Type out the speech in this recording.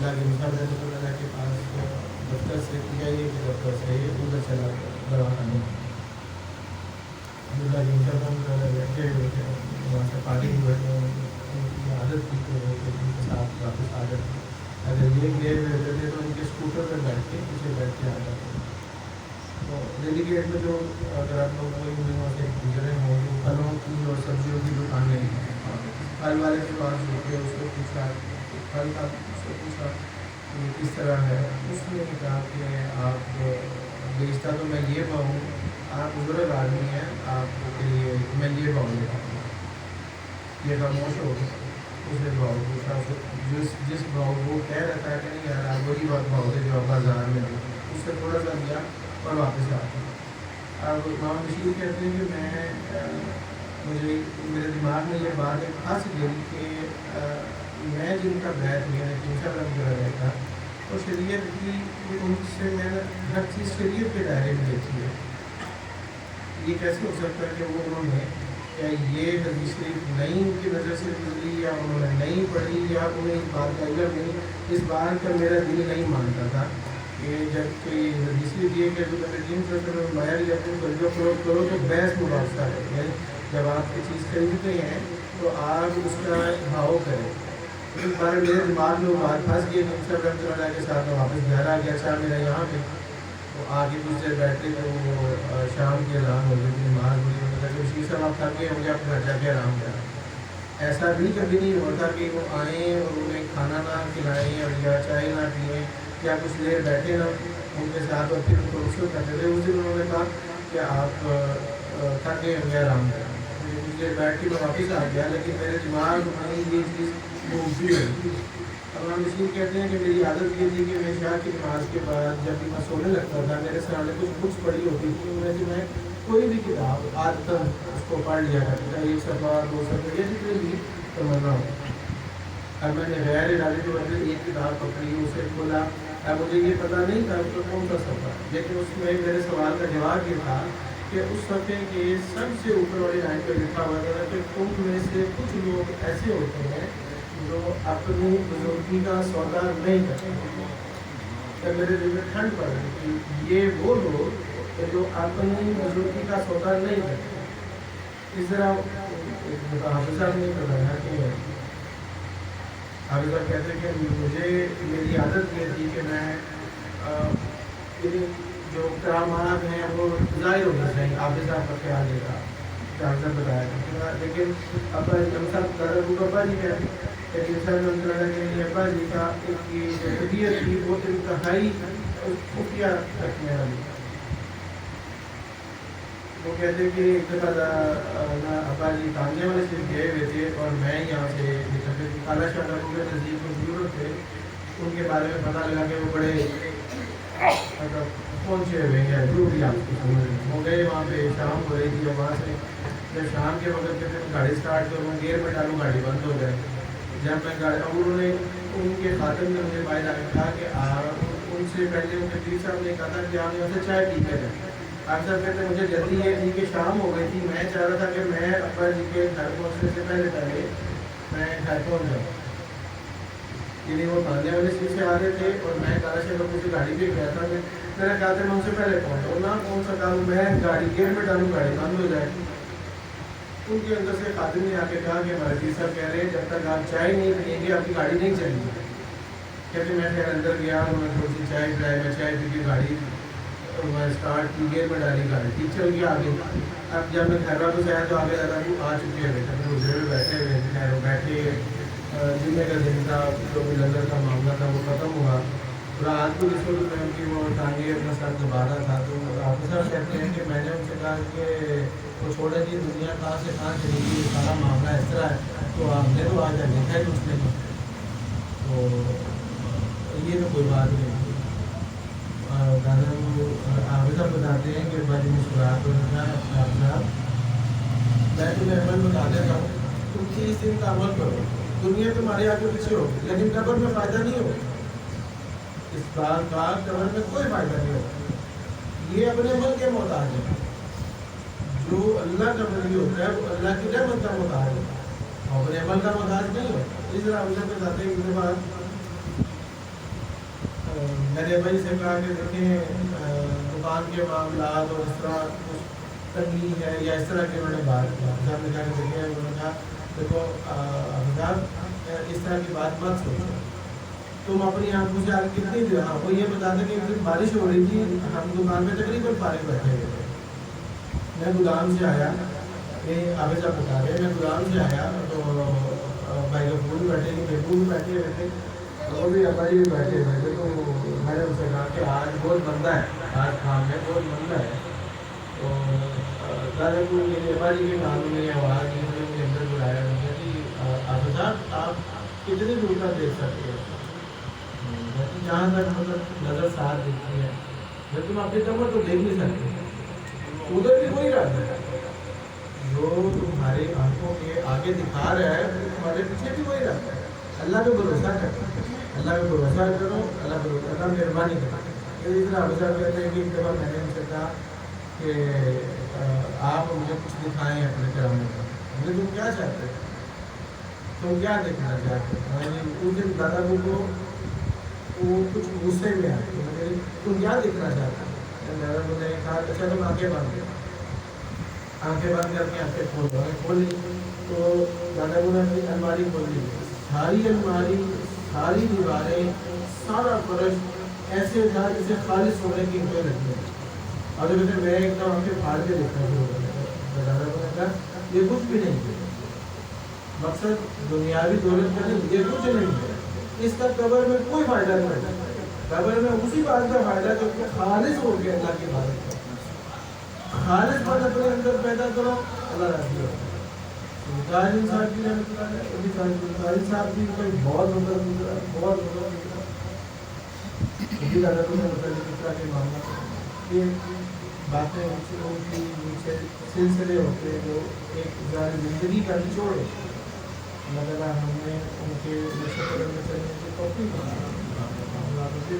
عبداللہ کے مصعب رحمۃ اللہ علیہ کے پاس دفتر سے کیا یہ کہ دفتر سے ادھر چلا دواخانے عبداللہ کے مصعب رحمۃ اللہ علیہ بیٹھے ہوئے تھے، وہاں سے پارٹی بھی بیٹھے ان کی عادت تھی کہ وہ ان کے ساتھ واپس آ جاتے، اگر یہ گئے ہوئے ہوتے تھے تو ان کے اسکوٹر پر بیٹھ کے پیچھے بیٹھ کے آ جاتے۔ تو دہلی گیٹ میں جو اگر آپ لوگ کوئی وہاں سے گزرے ہوں جو پھلوں کی اور سبزیوں کی دکانیں ہیں، پھل والے کے پاس رکے، اس کو پوچھا پھل کا، اس کو پوچھا کہ کس طرح ہے، اس نے کہا کہ آپ بیچتا تو میں یہ پاؤں، آپ بزرگ آدمی ہیں، آپ کے لیے میں یہ پاؤں دیتا ہوں۔ یہ خاموش ہو گیا، اس نے بھاؤ پوچھا، جس بھاؤ وہ کہہ رہا تھا کہ نہیں یار آپ وہی بات بھاؤ دے جو آپ بازار میں دیں، اس سے تھوڑا سا دیا اور واپس آ گیا۔ اب امام بشیر کہتے ہیں کہ مجھے میرے دماغ میں یہ بات ایک پھنس گئی کہ میں جن کا بیت میں نے تین سال رکھ رہا تھا، تو شریعت کی ان سے میں نے ہر چیز شریعت کے دائرے میں دیکھی ہے۔ یہ کیسے ہو سکتا ہے کہ وہ انہوں نے کیا یہ حدیث شریف نہیں ان کی نظر سے گزری، یا انہوں نے نہیں پڑھی، یا انہیں اس بات کا علم نہیں، اس بات کا میرا دل نہیں مانتا تھا کہ جب کوئی حدیث شریف یہ کہ دین میں مایا لیا کرو تو بحث مباحثہ کرتے ہیں، جب آپ کی چیز خریدتے ہیں تو آپ اس کا بھاؤ کریں۔ اس بارے میرے دماغ میں وہ بات پھنس گئی کہ سب رحمۃ اللہ کے ساتھ میں واپس گھر آ گیا۔ اچھا میرا یہاں پہ وہ آگے دوسرے بیٹھے تو وہ شام کے اذان ہو گئی تھی، نماز ہوئی، شیخ صاحب آپ تھک گئے ہوں گے، آپ گھر جا کے آرام کریں۔ ایسا بھی کبھی نہیں ہوتا کہ وہ آئیں اور انہیں کھانا نہ کھلائیں اور یا چائے نہ پئیں یا کچھ دیر بیٹھے نہ ان کے ساتھ اور پھر ان کو رخصت کرتے تھے۔ اس دن انہوں نے کہا کہ آپ تھک گئے ہوں گے، آرام کریں۔ مجھے کچھ دیر بیٹھ کے میں واپس آ گیا، لیکن میرے دماغ میں یہ چیز گھومتی رہی۔ امام بشیر کہتے ہیں کہ میری عادت یہ تھی کہ میں عشاء کی نماز کے بعد جب بھی میں سونے لگتا تھا میرے سامنے کچھ بکس پڑھی ہوتی تھی، میں کوئی بھی کتاب عادتاً اس کو پڑھ لیا کرتا تھا، ایک صفحہ دو صفحے یا جتنے بھی تمنا ہو۔ اب میں نے غیر ارادے کی وجہ سے ایک کتاب پکڑی، اسے کھولا، اب مجھے یہ پتہ نہیں تھا اس کا کون سا صفحہ، لیکن اس میں میرے سوال کا جواب یہ تھا کہ اس صفحے کے سب سے اوپر والی لائن پہ لکھا ہوا تھا کہ تم میں سے کچھ لوگ ایسے ہوتے ہیں جو اپنی بزرگی کا سودا نہیں کرتے۔ تب میرے دل میں ٹھنڈ پڑ گئی کہ یہ وہ لوگ جو اپنی بزرگی کا سودا نہیں کرتے۔ اس طرح حافظ صاحب نے بتایا کہ حافظ صاحب کہتے ہیں کہ مجھے میری عادت یہ تھی کہ میں جو کرامات ہیں وہ ظاہر ہونا چاہیے، حافظ صاحب کا خیال یہ تھا، حافظ صاحب بتایا تھا۔ لیکن ابا جی کہتے ہیں کہ ابا جی کا ایک طبیعت تھی وہ انتہائی خفیہ رکھنے والی۔ وہ کہتے ہیں کہ ایک دفعہ ابا جی تانجے والے سے گئے ہوئے تھے اور میں یہاں سے کالا شاہ ڈاکو کے نزدیک بزرگ تھے، ان کے بارے میں پتہ لگا کہ وہ بڑے پہنچے ہوئے ہیں، جو بھی آپ کی سمجھ وہ گئے وہاں پہ، شام ہو رہی تھی اور وہاں سے جب شام کے وقت پہ گاڑی اسٹارٹ کروں گیئر میں ڈالوں گاڑی بند ہو جائے۔ جب میں گاڑی اور انہوں نے ان کے خاتم نے مجھے باہر آ کے کہا کہ ان سے پہلے ان کے پیر صاحب نے کہا تھا کہ آپ یہاں سے چائے پی کے جائیں۔ آپ صاحب کہتے ہیں مجھے جلدی یہ تھی کہ شام ہو گئی تھی، میں چاہ رہا تھا کہ میں ابا جی کے گھر پہنچنے سے پہلے میں گھر پہنچ جاؤں، یعنی وہ تانجے والے سیٹ سے آ رہے تھے اور میں کالا شاہ ڈاکو سے گاڑی پہ گیا تھا، میرا خیال تھا میں ان سے پہلے پہنچاؤں، نہ پہنچ سکا ہوں، میں گاڑی گیئر میں ڈالوں گاڑی بند ہو جائے۔ ان کے اندر سے خادم نے آ کے کہا کہ ہمارے پیر صاحب کہہ رہے ہیں جب تک آپ چائے نہیں پئیں گے آپ کی گاڑی نہیں چلے گی۔ کہتے میں خیر اندر گیا اور میں تھوڑی سی چائے پلائی، میں چائے پی کے گاڑی میں اسٹارٹ کی، گیئر میں ڈالی، گاڑی ٹھیک چل گیا آگے۔ اب جب میں گھر واپس آیا تو آگے لگا وہ آ چکے ہوئے تھے، حجرے میں بیٹھے ہوئے تھے، خیر وہ بیٹھے جمعے کا دن تھا، جو بھی لنگر کا معاملہ تھا وہ ختم ہوا۔ رات کو جس وقت میں ان کی وہ ٹانگیں اپنا سر دوبارہ تھا تو حافظ صاحب کہتے ہیں کہ میں نے ان سے کہا کہ وہ چھوڑا جی دنیا کہاں سے کہاں چلی گئی، سارا معاملہ اس طرح ہے، تو آپ نے تو آج دیکھا ہی اس نے، تو یہ تو کوئی بات نہیں۔ حافظ صاحب بتاتے ہیں کہ بڑی مسکراہٹ صاحب میں تمہیں عمل بتا دیتا ہوں، تم 30 دن کا عمل کرو، دنیا تمہارے آگے پیچھے ہوگی لیکن قبر میں فائدہ نہیں ہوگا، اس بات کا قبر میں کوئی فائدہ نہیں ہوگا۔ یہ اپنے عمل کے محتاج ہے، جو اللہ کا ولی ہوتا ہے وہ اللہ کی رحمت کا محتاج ہے، اور اپنے عمل کا محتاج نہیں ہوتا۔ اس طرح حافظ صاحب بتاتے ہیں کہ میں نے بھائی سے کہا کہ دیکھیں دکان کے معاملات اور اس طرح کچھ تنگی ہے یا اس طرح کی انہوں نے بات کیا. صاحب نے کہا کہ دیکھیں انہوں نے کہا دیکھو حضرات اس طرح کی بات مت سوچو, تم اپنی آنکھوں سے آج کتنی دیر, ہاں وہ یہ بتا دیں کہ ایک دن بارش ہو رہی تھی, ہم دکان پہ تقریباً فارغ بیٹھے ہوئے تھے. میں گودام سے آیا, آبے صاحب بتا رہے, میں گودام سے آیا تو بھائی غفور بھی بیٹھے تھے, محبوب بھی بیٹھے ہوئے تھے, وہ بھی ابا جی بھی بیٹھے ہوئے تھے. تو میں نے ان سے کہا کہ آج بہت مندہ ہے, آج کام ہے بہت مندہ ہے. تو دادا کو میرے ابا جی کے کام میں آواز دی, انہوں نے مجھے اندر بلایا, انہوں نے کہ آبے صاحب آپ کتنی دور تک دیکھ سکتے ہو, جہاں تک مطلب نظر ساتھ دیکھتی ہے, جب تم اپنی کمر تو دیکھ نہیں سکتے, ادھر بھی کوئی رہتا ہے, جو تمہاری آنکھوں کے آگے دکھا رہا ہے تمہارے پیچھے بھی وہی رہتا ہے. اللہ پہ بھروسہ کرو, اللہ پہ بھروسہ کرو, اللہ پہ اللہ مہربانی کرو. اس طرح ابو صاحب کہتے ہیں کہ ایک دفعہ میں نے ان سے کہا کہ آپ مجھے کچھ دکھائیں اپنے کراموں کا. مجھے تم کیا چاہتے ہو, تم کیا دیکھنا چاہتے ہو. میں نے اس دن دادا کو وہ کچھ غصے میں آئے, تم کیا دیکھنا چاہتے ہو. دادا کو نے کہا اچھا تم آنکھیں بند کرو, آنکھیں بند کر کے آنکھیں کھولی. تو دادا کو نے اپنی الماری کھولی, ساری الماری, ساری دیواریں, سارا فرش ایسے تھا جیسے خالص سونے کی اینٹیں لگی ہیں. اور جب میں ایک دم آنکھیں پھاڑ کے دیکھنا شروع کر دیا, دادا کو نے کہا یہ کچھ بھی نہیں ہے, مقصد دنیاوی دولت کا نہیں, یہ کچھ نہیں ہے, اس کا قبر میں کوئی فائدہ نہیں ہے. قبر میں اسی بات کا فائدہ جو کہ خالص ہو گیا اللہ کی عبادت کا, خالص بات اپنے اندر پیدا کرو, اللہ راضی ہوگا. غازی صاحب کی رحمۃ اللہ علیہ, غازی صاحب بھی بہت مطلب گزرا, بہت مطلب گزرا. بھی دادا کو مطلب اس طرح کے معاملات یہ باتیں ان کی نیچے سلسلے ہوتے ہیں جو ایک زندگی کا نچوڑ ہے. اللہ تعالیٰ ہم نے ان کے نقش قدم میں چلنے کی توفیق عطا فرمائے.